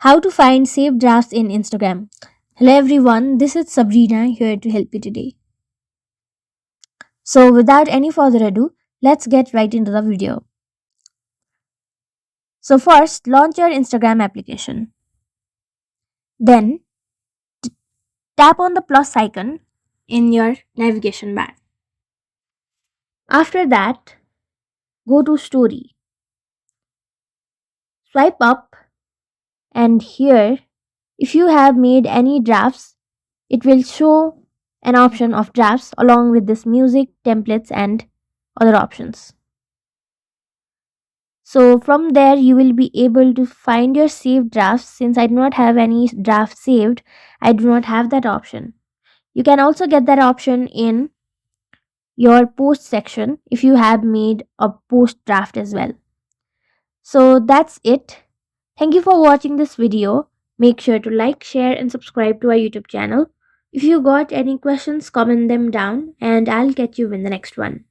How to find saved drafts in Instagram. Hello everyone, this is Sabrina here to help you today. So without any further ado, let's get right into the video. So first, launch your Instagram application. Then tap on the plus icon in your navigation bar. After that, go to story. Swipe up and here if you have made any drafts, it will show an option of drafts along with this music, templates and other options. So from there you will be able to find your saved drafts. Since I do not have any draft saved, I do not have that option. You can also get that option in your post section if you have made a post draft as well. So that's it. Thank you for watching this video. Make sure to like, share and subscribe to our YouTube channel. If you got any questions, comment them down and I'll catch you in the next one.